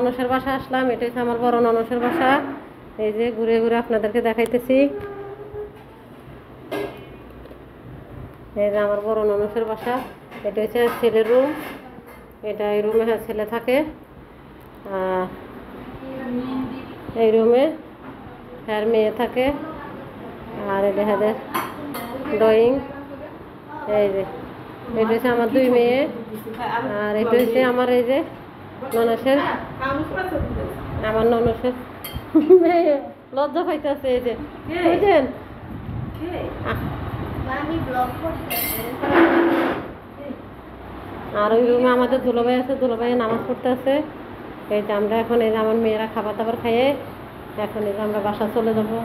ননসের বাসা আসলাম। এটা হচ্ছে আমার বড় ননসের বাসা। এই যে ঘুরে ঘুরে আপনাদেরকে দেখাইতেছি। এই যে আমার বড় ননসের বাসা। এটা হচ্ছে ছেলের রুম। এটা এই রুমে ছেলে থাকে। এই রুমে আর মেয়ে থাকে। আর এই দেখা যায় ড্রয়িং। এই যে এটা হচ্ছে আমার 2 মেয়ে। আর এটা হচ্ছে আমার এই যে ননসের, আমার ননসের মেয়ে লজ্জা পাইতেছে। এই যে বুঝছেন, আর ওই রুমে আমাদের দুলাভাই আছে, দুলাভাই নামাজ পড়তে আছে। এই যে আমরা এখন এই যে আমার মেয়েরা খাবার দাবার খাইয়ে এখন এই যে আমরা বাসা চলে যাবো।